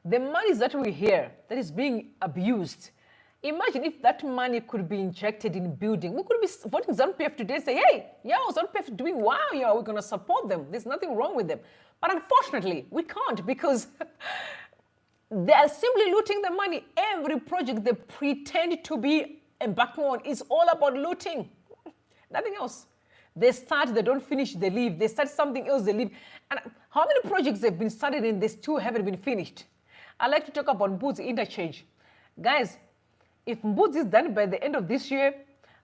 The money that we hear that is being abused. Imagine if that money could be injected in building. We could be voting ZANU-PF today and say, hey, yeah, ZANU-PF doing wow, yeah, we're going to support them. There's nothing wrong with them. But unfortunately, we can't because they are simply looting the money. Every project they pretend to be embarking on is all about looting. Nothing else. They start, they don't finish, they leave. They start something else, they leave. And how many projects have been started and they still haven't been finished? I like to talk about Mbudzi interchange. Guys, if Mbudzi is done by the end of this year,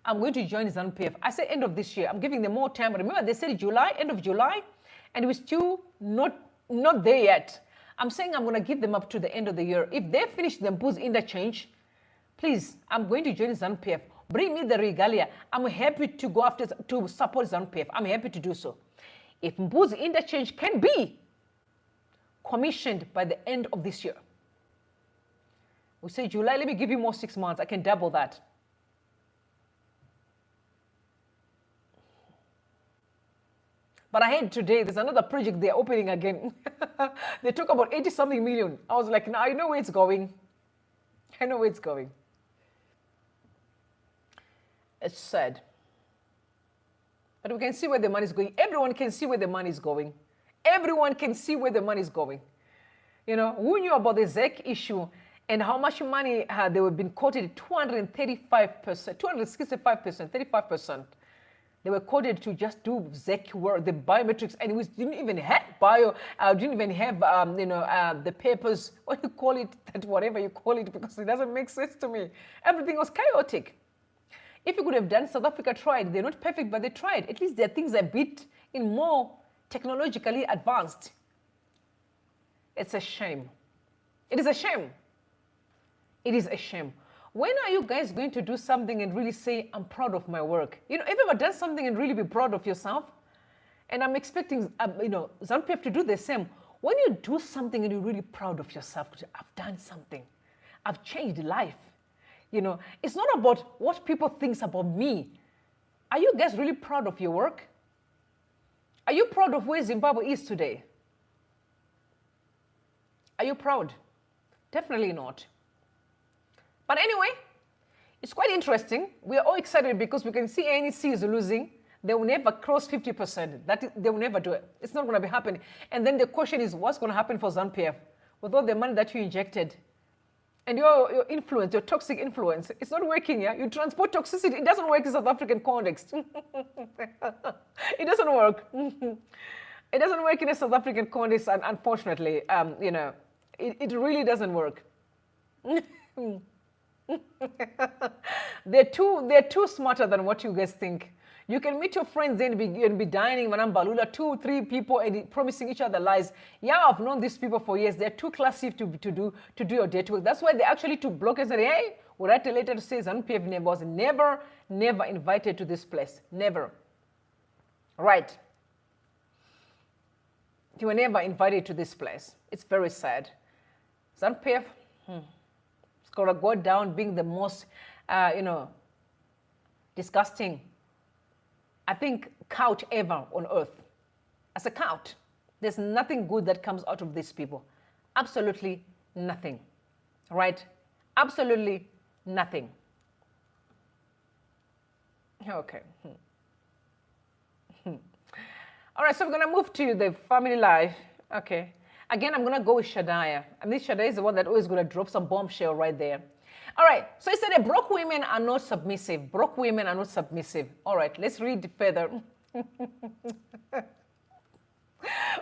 I'm going to join ZANU-PF. I say end of this year. I'm giving them more time. Remember, they said July, end of July, and we're still not there yet. I'm saying I'm going to give them up to the end of the year. If they finish the Mbudzi interchange, please, I'm going to join ZANU-PF. Bring me the regalia. I'm happy to go after to support ZANU-PF. I'm happy to do so. If Mbudzi interchange can be commissioned by the end of this year, we say July, let me give you more 6 months. I can double that. But I heard today there's another project they're opening again. They talk about 80-something million. I was like, no, I know where it's going. I know where it's going. It's sad. But we can see where the money is going. Everyone can see where the money is going. Everyone can see where the money is going. You know, who knew about the ZEC issue and how much money they were being quoted? 235%, 265%, 35%. They were quoted to just do ZEC work, the biometrics, and we didn't even have didn't even have, the papers, what you call it, that whatever you call it, because it doesn't make sense to me. Everything was chaotic. If you could have done, South Africa tried. They're not perfect, but they tried. At least their things are a bit in more technologically advanced. It's a shame. It is a shame. It is a shame. When are you guys going to do something and really say, I'm proud of my work? You know, have you ever done something and really be proud of yourself? And I'm expecting, ZANU-PF to do the same. When you do something and you're really proud of yourself, I've done something. I've changed life. You know, it's not about what people think about me. Are you guys really proud of your work? Are you proud of where Zimbabwe is today? Are you proud? Definitely not. But anyway, it's quite interesting. We are all excited because we can see ANC is losing. They will never cross 50%. They will never do it. It's not going to be happening. And then the question is, what's going to happen for ZANU-PF with all the money that you injected? And your influence, your toxic influence, it's not working, yeah? You transport toxicity. It doesn't work in South African context. It doesn't work. It doesn't work in a South African context, and unfortunately, it really doesn't work. They're too smarter than what you guys think. You can meet your friends and be dining Manambalula, 2, 3 people and promising each other lies. Yeah, I've known these people for years. They're too classy to do your date work. That's why they actually took block and said, hey, we write a letter to say ZANU-PF was never invited to this place. Never. Right. You were never invited to this place. It's very sad. ZANU-PF, it's going to go down being the most, disgusting, I think, cult ever on earth. As a cult, there's nothing good that comes out of these people. Absolutely nothing. Right? Absolutely nothing. Okay. All right, so we're going to move to the family life. Okay. Again, I'm going to go with Shadaya. And this Shadaya is the one that always going to drop some bombshell right there. All right, so it said that broke women are not submissive. Broke women are not submissive. All right, let's read further.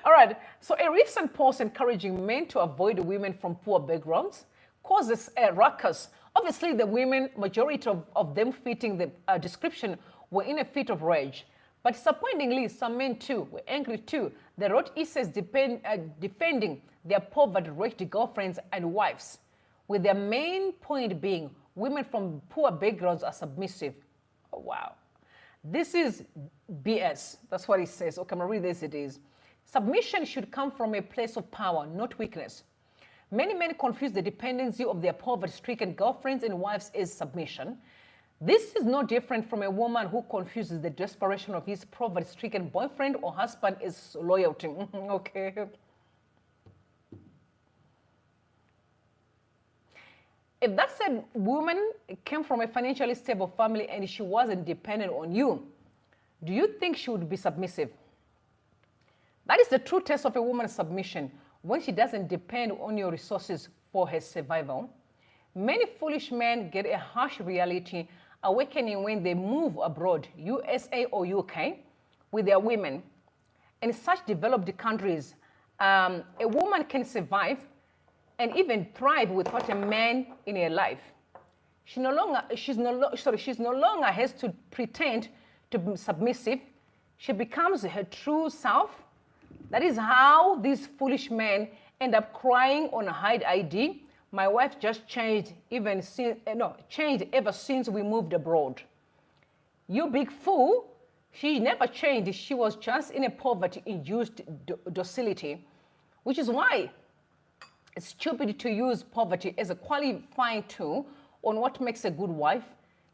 All right, so a recent post encouraging men to avoid women from poor backgrounds causes a ruckus. Obviously, the women, majority of them fitting the description, were in a fit of rage. But disappointingly, some men too were angry too. They wrote essays defending their poverty-wretched girlfriends and wives, with their main point being women from poor backgrounds are submissive. Oh, wow. This is BS. That's what it says. Okay, I'm going to read this. It is. Submission should come from a place of power, not weakness. Many men confuse the dependency of their poverty-stricken girlfriends and wives as submission. This is no different from a woman who confuses the desperation of his poverty-stricken boyfriend or husband as loyalty. Okay. If that said woman came from a financially stable family and she wasn't dependent on you, do you think she would be submissive? That is the true test of a woman's submission, when she doesn't depend on your resources for her survival. Many foolish men get a harsh reality awakening when they move abroad, USA or UK, with their women. In such developed countries, a woman can survive and even thrive without a man in her life. She's no longer has to pretend to be submissive. She becomes her true self. That is how these foolish men end up crying on Hide ID. My wife just changed changed ever since we moved abroad. You big fool. She never changed. She was just in a poverty-induced docility, which is why it's stupid to use poverty as a qualifying tool on what makes a good wife.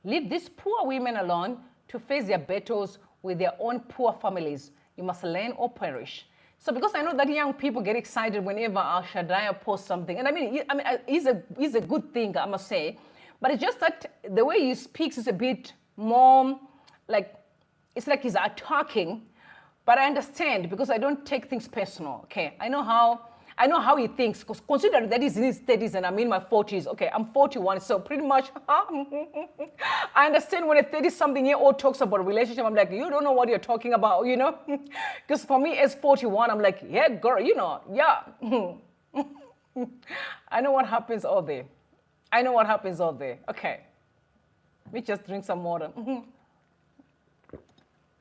Leave these poor women alone to face their battles with their own poor families. You must learn or perish. So because I know that young people get excited whenever Al Shaddai posts something, and I mean, it's a good thing, I must say, but it's just that the way he speaks is a bit more like, it's like he's talking, but I understand because I don't take things personal, okay? I know how he thinks, because considering that he's in his 30s and I'm in my 40s. Okay, I'm 41, so pretty much, I understand when a 30-something-year-old talks about a relationship, I'm like, you don't know what you're talking about, you know? Because for me, as 41, I'm like, yeah, girl, you know, yeah. I know what happens all day. I know what happens all day. Okay, let me just drink some water.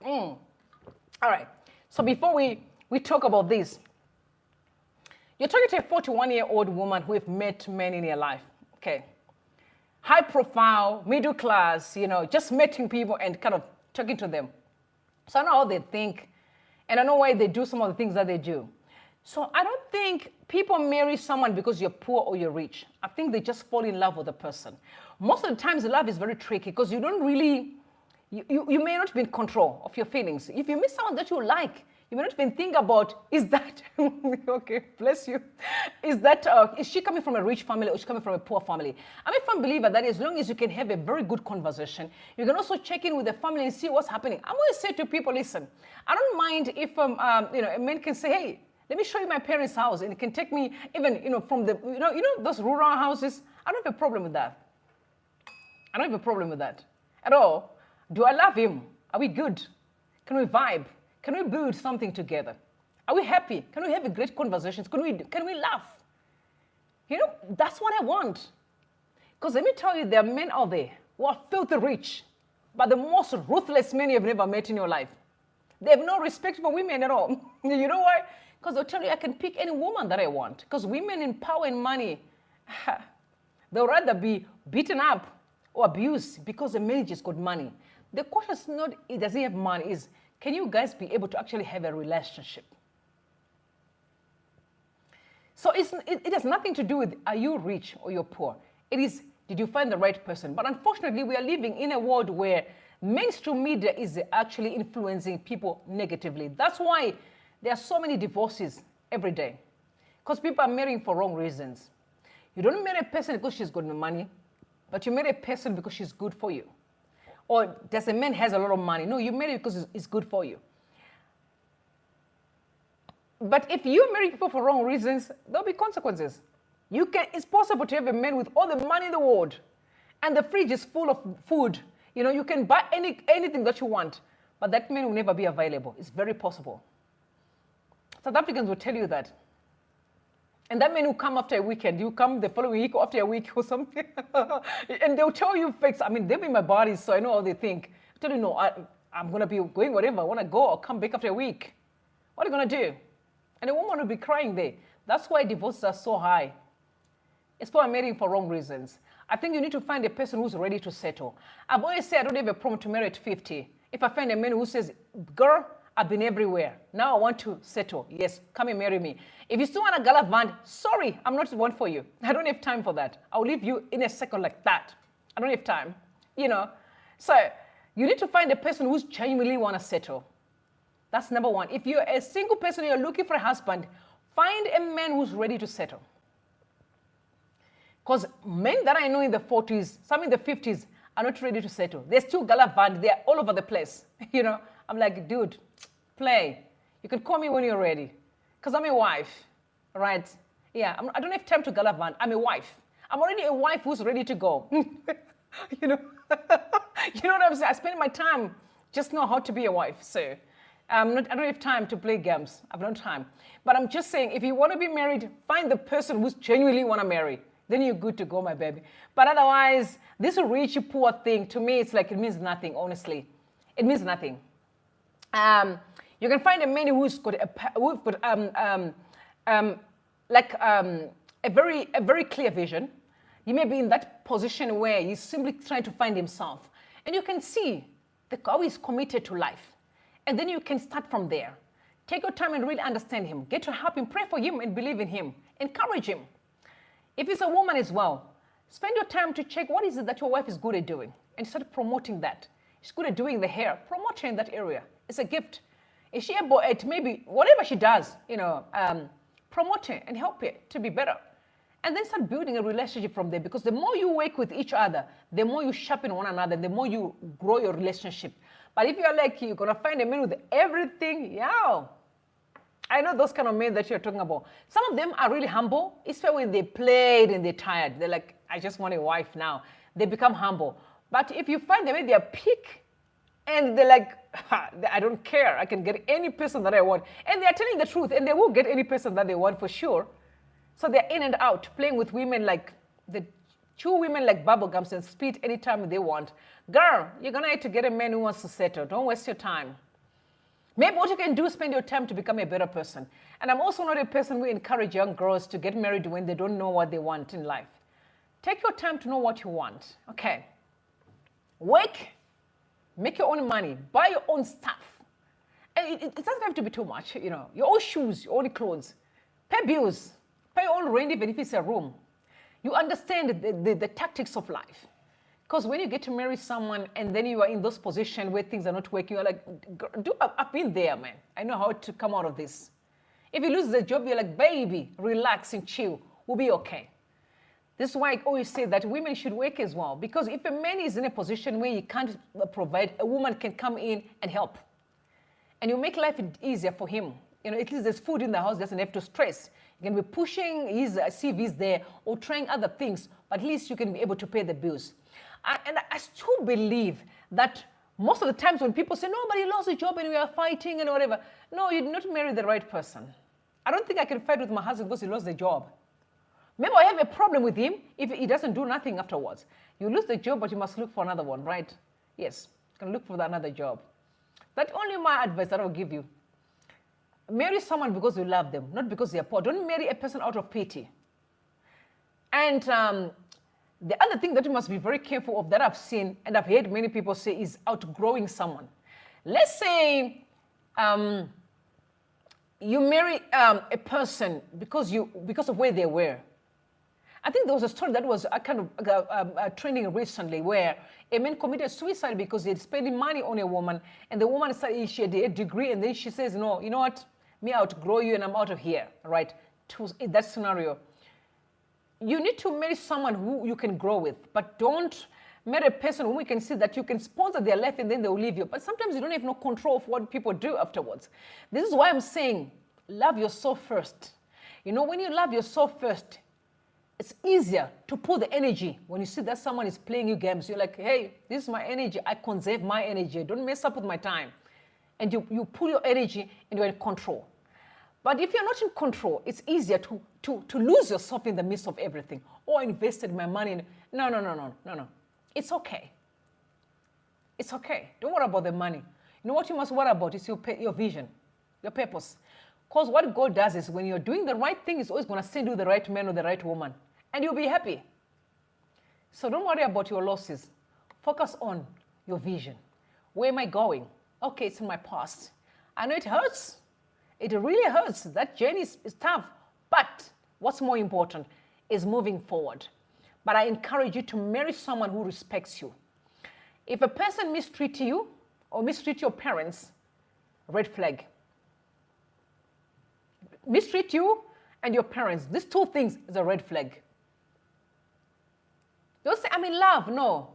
All right, so before we talk about this, you're talking to a 41-year-old woman who have met men in her life, okay? High profile, middle class, you know, just meeting people and kind of talking to them. So I know how they think, and I know why they do some of the things that they do. So I don't think people marry someone because you're poor or you're rich. I think they just fall in love with the person. Most of the times, love is very tricky because you don't really, you may not be in control of your feelings. If you meet someone that you like, you may not even think about, is that, okay, bless you, is she coming from a rich family or is she coming from a poor family? I'm a firm believer that as long as you can have a very good conversation, you can also check in with the family and see what's happening. I'm always say to people, listen, I don't mind if, a man can say, hey, let me show you my parents' house, and it can take me even, from the, those rural houses. I don't have a problem with that. I don't have a problem with that at all. Do I love him? Are we good? Can we vibe? Can we build something together? Are we happy? Can we have a great conversations? Can we laugh? That's what I want. Because let me tell you, there are men out there who are filthy rich, but the most ruthless men you've never met in your life. They have no respect for women at all. You know why? Because they'll tell you, I can pick any woman that I want. Because women in power and money, they'll rather be beaten up or abused because the man just got money. The question is not, does he have money? Is, can you guys be able to actually have a relationship? So it has nothing to do with, are you rich or you're poor? It is, did you find the right person? But unfortunately, we are living in a world where mainstream media is actually influencing people negatively. That's why there are so many divorces every day. Because people are marrying for wrong reasons. You don't marry a person because she's got money, but you marry a person because she's good for you. Or does a man has a lot of money? No, you marry because it's good for you. But if you marry people for wrong reasons, there'll be consequences. It's possible to have a man with all the money in the world, and the fridge is full of food. You know, you can buy anything that you want, but that man will never be available. It's very possible. South Africans will tell you that. And that man will come after a weekend. You come the following week or after a week or something. And they'll tell you facts. I mean, they're in my body, so I know how they think. I tell you, no, I'm going to be going wherever. I want to go. I'll come back after a week. What are you going to do? And the woman will be crying there. That's why divorces are so high. It's for marrying for wrong reasons. I think you need to find a person who's ready to settle. I've always said I don't have a problem to marry at 50. If I find a man who says, girl, I've been everywhere. Now I want to settle. Yes, come and marry me. If you still want a galavant, sorry, I'm not the one for you. I don't have time for that. I'll leave you in a second like that. I don't have time, you know. So you need to find a person who's genuinely want to settle. That's number one. If you're a single person, you're looking for a husband, find a man who's ready to settle. Because men that I know in the 40s, some in the 50s, are not ready to settle. They're still galavant. They're all over the place. You know, I'm like, dude, play. You can call me when you're ready. Because I'm a wife, right? Yeah, I don't have time to galavant. I'm a wife. I'm already a wife who's ready to go. You know, you know what I'm saying? I spend my time just know how to be a wife. So I don't have time to play games. I've no time. But I'm just saying, if you want to be married, find the person who's genuinely want to marry. Then you're good to go, my baby. But otherwise, this rich, poor thing, to me, it's like it means nothing, honestly. It means nothing. You can find a man who's got a very clear vision. He may be in that position where he's simply trying to find himself. And you can see how he's committed to life. And then you can start from there. Take your time and really understand him. Get to help him, pray for him and believe in him. Encourage him. If it's a woman as well, spend your time to check what is it that your wife is good at doing and start promoting that. She's good at doing the hair. Promote her in that area. It's a gift. Is she able at maybe whatever she does, you know, promote her and help her to be better. And then start building a relationship from there, because the more you work with each other, the more you sharpen one another, the more you grow your relationship. But if you're like, you're going to find a man with everything, yeah. I know those kind of men that you're talking about. Some of them are really humble. It's fair when they played and they're tired. They're like, I just want a wife now. They become humble. But if you find them at their peak and they're like, I don't care. I can get any person that I want. And they're telling the truth, and they will get any person that they want for sure. So they're in and out, playing with women like, the chew women like bubblegums and spit anytime they want. Girl, you're going to have to get a man who wants to settle. Don't waste your time. Maybe what you can do is spend your time to become a better person. And I'm also not a person who encourages young girls to get married when they don't know what they want in life. Take your time to know what you want, okay? Work, make your own money, buy your own stuff. And it doesn't have to be too much, you know. Your own shoes, your own clothes, pay bills, pay your own rent even if it's a room. You understand the tactics of life. Because when you get to marry someone and then you are in those positions where things are not working, you're like, I've been there, man. I know how to come out of this. If you lose the job, you're like, baby, relax and chill. We'll be okay. This is why I always say that women should work as well. Because if a man is in a position where he can't provide, a woman can come in and help. And you make life easier for him. You know, at least there's food in the house, doesn't have to stress. You can be pushing his CVs there or trying other things, but at least you can be able to pay the bills. And I still believe that most of the times when people say, nobody lost a job and we are fighting and whatever. No, you did not marry the right person. I don't think I can fight with my husband because he lost the job. Maybe I have a problem with him if he doesn't do nothing afterwards. You lose the job, but you must look for another one, right? Yes. can look for another job. That's only my advice that I'll give you. Marry someone because you love them, not because they're poor. Don't marry a person out of pity. And the other thing that you must be very careful of that I've seen and I've heard many people say is outgrowing someone. Let's say you marry a person because of where they were. I think there was a story that was kind of trending recently where a man committed suicide because he had spending money on a woman, and the woman said she had a degree, and then she says, no, you know what, me outgrow you and I'm out of here, right? In that scenario, you need to marry someone who you can grow with, but don't marry a person who you can see that you can sponsor their life and then they'll leave you. But sometimes you don't have no control of what people do afterwards. This is why I'm saying, love yourself first. You know, when you love yourself first, it's easier to pull the energy when you see that someone is playing you games. You're like, hey, this is my energy. I conserve my energy. Don't mess up with my time. And you pull your energy and you're in control. But if you're not in control, it's easier to lose yourself in the midst of everything. Oh, I invested my money in... No. It's okay. It's okay. Don't worry about the money. You know what you must worry about is your vision, your purpose. Because what God does is when you're doing the right thing, He's always going to send you the right man or the right woman. And you'll be happy. So don't worry about your losses. Focus on your vision. Where am I going? Okay, it's in my past. I know it hurts. It really hurts. That journey is tough. But what's more important is moving forward. But I encourage you to marry someone who respects you. If a person mistreats you or mistreats your parents, red flag. Mistreat you and your parents. These two things is a red flag. Don't say, I'm in love. No.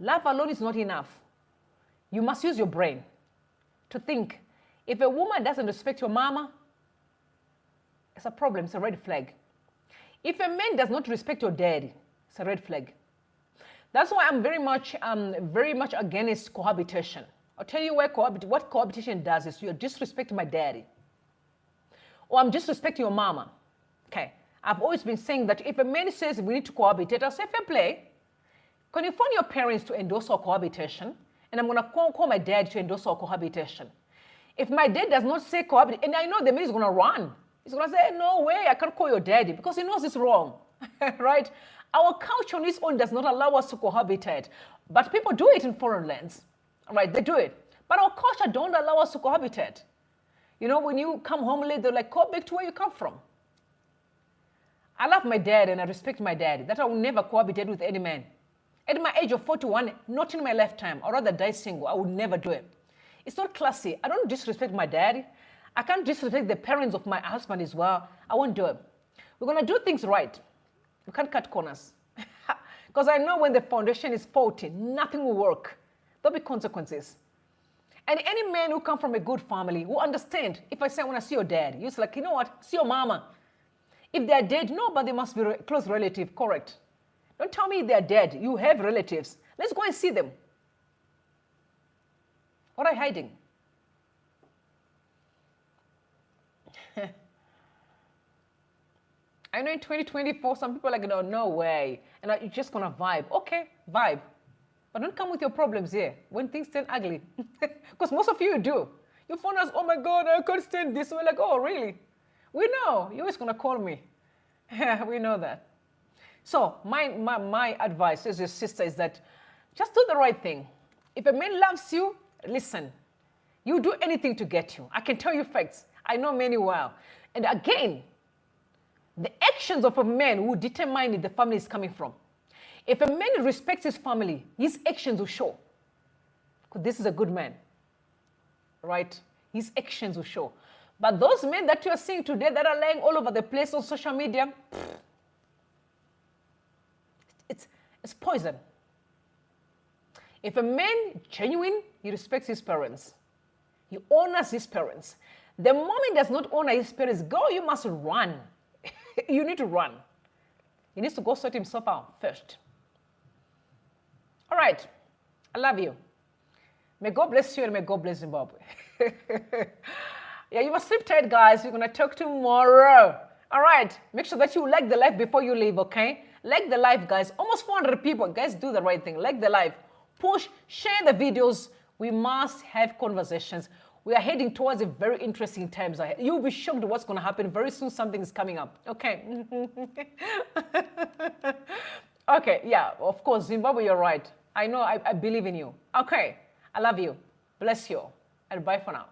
Love alone is not enough. You must use your brain to think. If a woman doesn't respect your mama, it's a problem. It's a red flag. If a man does not respect your daddy, it's a red flag. That's why I'm very much against cohabitation. I'll tell you what cohabitation does is you're disrespecting my daddy. Or I'm disrespecting your mama. Okay. I've always been saying that if a man says we need to cohabitate, I'll say fair play. Can you phone your parents to endorse our cohabitation? And I'm going to call my dad to endorse our cohabitation. If my dad does not say cohabitate, and I know the man is going to run. He's going to say, no way, I can't call your daddy because he knows it's wrong. Right? Our culture on its own does not allow us to cohabitate. But people do it in foreign lands. Right? They do it. But our culture don't allow us to cohabitate. You know, when you come home late, they're like, go back to where you come from. I love my dad and I respect my dad. That I will never cohabitate with any man. At my age of 41, not in my lifetime. I'd rather die single. I would never do it. It's not classy. I don't disrespect my dad. I can't disrespect the parents of my husband as well. I won't do it. We're going to do things right. We can't cut corners. Because I know when the foundation is faulty, nothing will work. There'll be consequences. And any man who come from a good family will understand. If I say, I want to see your dad, you're like, you know what? See your mama. If they're dead, no, but they must be a close relative, correct? Don't tell me they're dead. You have relatives. Let's go and see them. What are you hiding? I know in 2024, some people are like, no way. And you're just going to vibe. Okay, vibe. But don't come with your problems here when things turn ugly. Because most of you do. You phone us, oh my God, I can't stand this. We're like, oh, really? We know. You're always going to call me. We know that. So my advice as your sister is that just do the right thing. If a man loves you, listen. You do anything to get you. I can tell you facts. I know many well. And again, the actions of a man will determine if the family is coming from. If a man respects his family, his actions will show. Because this is a good man. Right? His actions will show. But those men that you are seeing today that are lying all over the place on social media, it's poison. If a man genuine, he respects his parents. He honors his parents. The moment he does not honor his parents, girl, you must run. You need to run. He needs to go sort himself out first. All right. I love you. May God bless you and may God bless Zimbabwe. Yeah, you must sleep tight, guys. We're going to talk tomorrow. All right. Make sure that you like the live before you leave, okay? Like the live, guys. Almost 400 people. Guys, do the right thing. Like the live. Push, share the videos We must have conversations. We are heading towards a very interesting times ahead. You'll be shocked what's going to happen. Very soon something is coming up. Okay. Okay, yeah, of course, Zimbabwe, you're right. I know, I believe in you. Okay, I love you. Bless you. And bye for now.